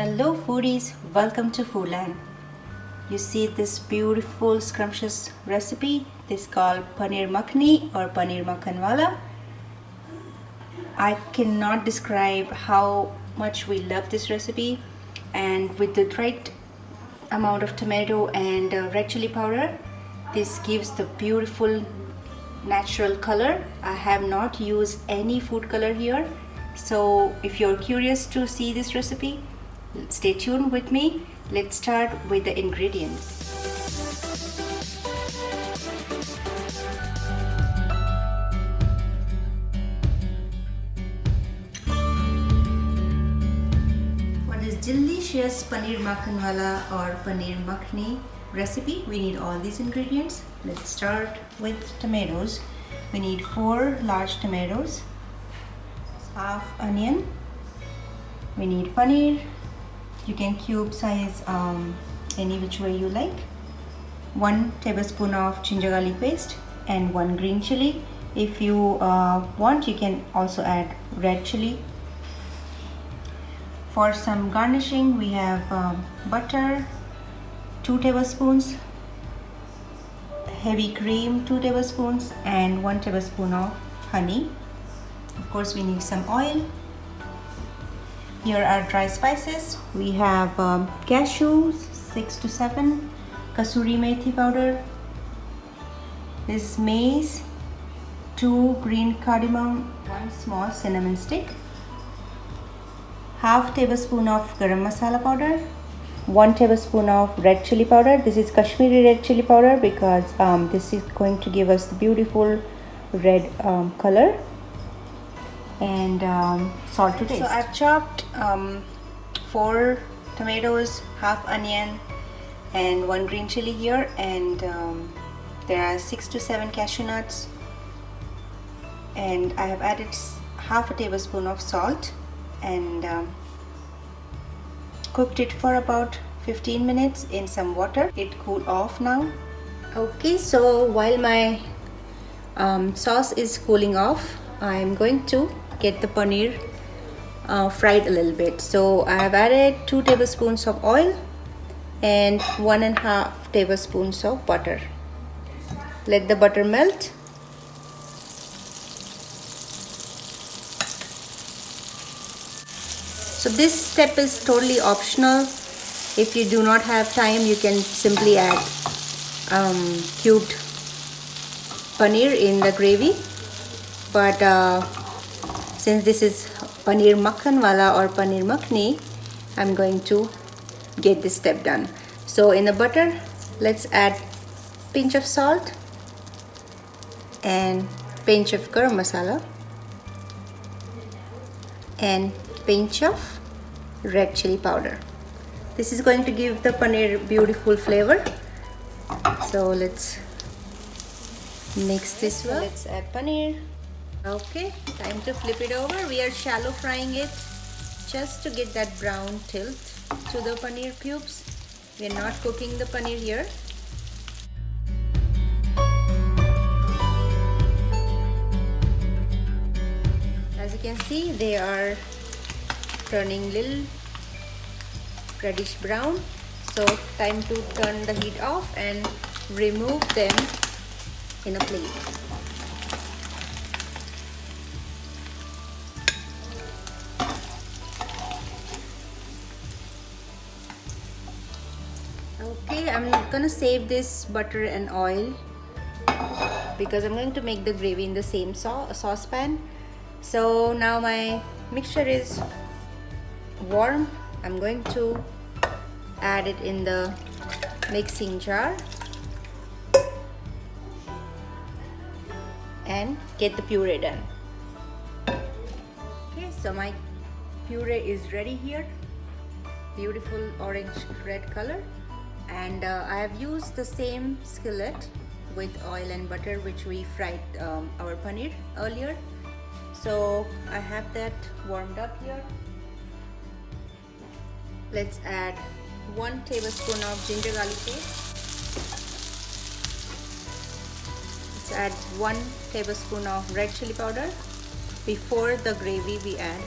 Hello foodies, welcome to Foodland. You see this beautiful scrumptious recipe. This is called Paneer Makhni or Paneer Makhanwala. I cannot describe how much we love this recipe, and with the right amount of tomato and red chili powder, this gives the beautiful natural color. I have not used any food color here. So if you're curious to see this recipe, stay tuned with me. Let's start with the ingredients. For this delicious Paneer Makhanwala or Paneer Makhni recipe, we need all these ingredients. Let's start with tomatoes. We need 4 large tomatoes, half onion. We need paneer. You can cube size any which way you like. 1 tablespoon of ginger garlic paste and 1 green chili. If you want, you can also add red chili. For some garnishing, we have butter 2 tablespoons, heavy cream 2 tablespoons, and 1 tablespoon of honey. Of course, we need some oil. Here are dry spices. We have cashews 6 to 7, kasuri methi powder, this is maize, 2 green cardamom, 1 small cinnamon stick, half tablespoon of garam masala powder, 1 tablespoon of red chili powder. This is Kashmiri red chili powder because this is going to give us the beautiful red color, and salt to taste. So I've chopped 4 tomatoes, half onion, and 1 green chili here, and there are 6 to 7 cashew nuts, and I have added half a tablespoon of salt and cooked it for about 15 minutes in some water. It cooled off now. Okay, so while my sauce is cooling off, I'm going to get the paneer fried a little bit. So I have added 2 tablespoons of oil and 1.5 tablespoons of butter. Let the butter melt. So this step is totally optional. If you do not have time, you can simply add cubed paneer in the gravy, but since this is Paneer Makhanwala or Paneer Makhni, I'm going to get this step done. So in the butter, let's add pinch of salt and pinch of garam masala and pinch of red chili powder. This is going to give the paneer beautiful flavor. So let's mix this well. Let's add paneer. Okay, time to flip it over. We are shallow frying it just to get that brown tilt to the paneer cubes. We are not cooking the paneer here. As you can see, they are turning little reddish brown. So time to turn the heat off and remove them in a plate. Okay, I'm gonna save this butter and oil because I'm going to make the gravy in the same saucepan. So now my mixture is warm. I'm going to add it in the mixing jar and get the puree done. Okay, so my puree is ready here. Beautiful orange red color. And I have used the same skillet with oil and butter which we fried our paneer earlier. So I have that warmed up here. Let's add 1 tablespoon of ginger garlic paste. Let's add 1 tablespoon of red chili powder. Before the gravy we add,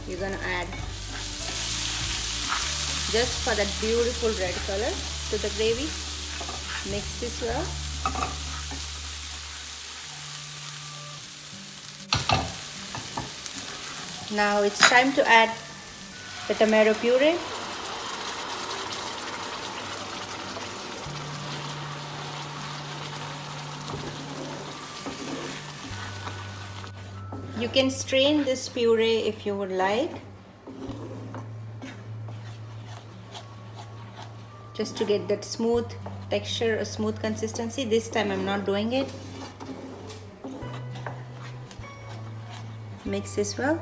you're gonna add just for that beautiful red color to the gravy. Mix this well. Now it's time to add the tomato puree. You can strain this puree if you would like, just to get that smooth texture, a smooth consistency. This time I'm not doing it. Mix this well.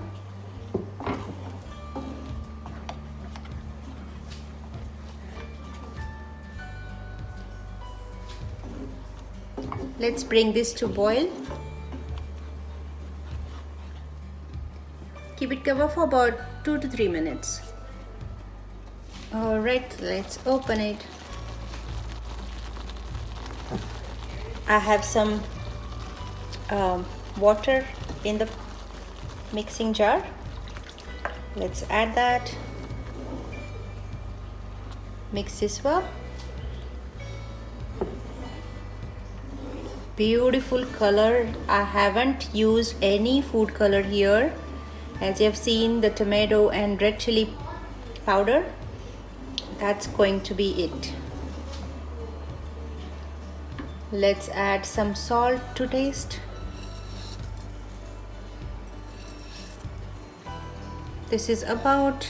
Let's bring this to boil. Keep it covered for about 2 to 3 minutes. Alright, let's open it. I have some water in the mixing jar. Let's add that. Mix this well. Beautiful color. I haven't used any food color here. As you have seen, the tomato and red chili powder, that's going to be it. Let's add some salt to taste. This is about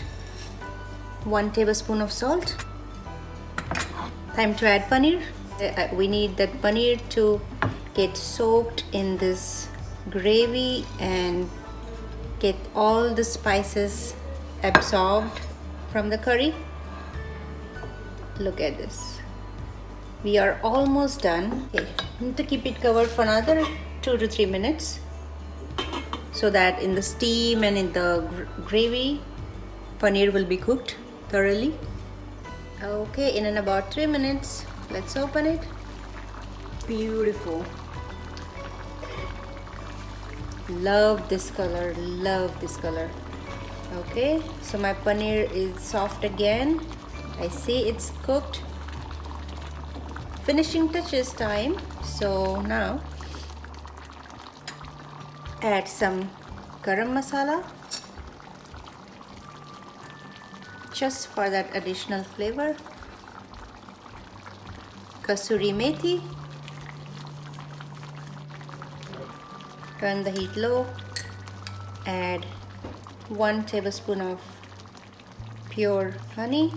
1 tablespoon of salt. Time to add paneer. We need that paneer to get soaked in this gravy and get all the spices absorbed from the curry. Look at this. We are almost done. Okay, need to keep it covered for another 2 to 3 minutes so that in the steam and in the gravy, paneer will be cooked thoroughly. Okay, in about 3 minutes, let's open it. Beautiful. Love this color, love this color. Okay, so my paneer is soft again. I see it's cooked. Finishing touches time. So now add some garam masala just for that additional flavor. Kasuri methi. Turn the heat low. Add 1 tablespoon of pure honey.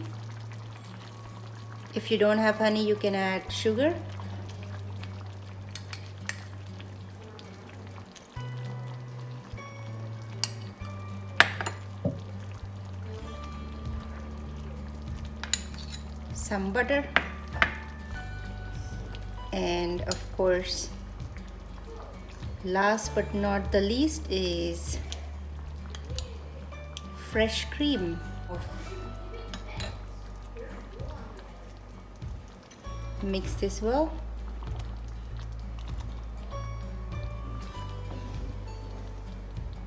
If you don't have honey, you can add sugar. Some butter. And of course, last but not the least is fresh cream. Mix this well.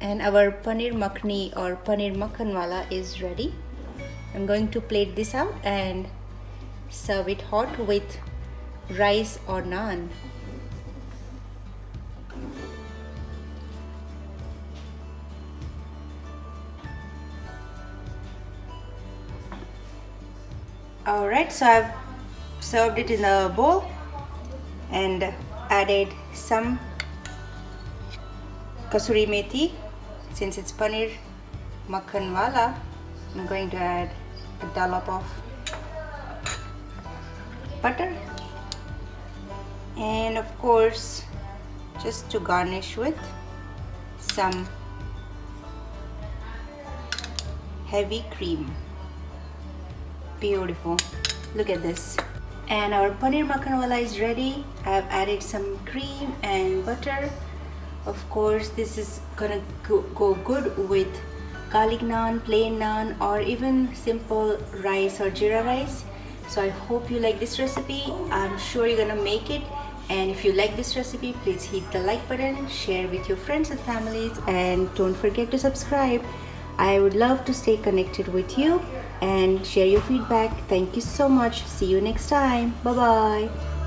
And our Paneer Makhni or Paneer Makhanwala is ready. I'm going to plate this out and serve it hot with rice or naan. Alright, so I've served it in a bowl and added some kasuri methi. Since it's Paneer Makhanwala, I'm going to add a dollop of butter, and of course, just to garnish with some heavy cream. Beautiful. Look at this. And our Paneer Makhanwala is ready. I've added some cream and butter. Of course, this is gonna go good with garlic naan, plain naan, or even simple rice or jeera rice. So I hope you like this recipe. I'm sure you're gonna make it. And if you like this recipe, please hit the like button, share with your friends and families, and don't forget to subscribe. I would love to stay connected with you. and share your feedback. Thank you so much. See you next time. Bye bye.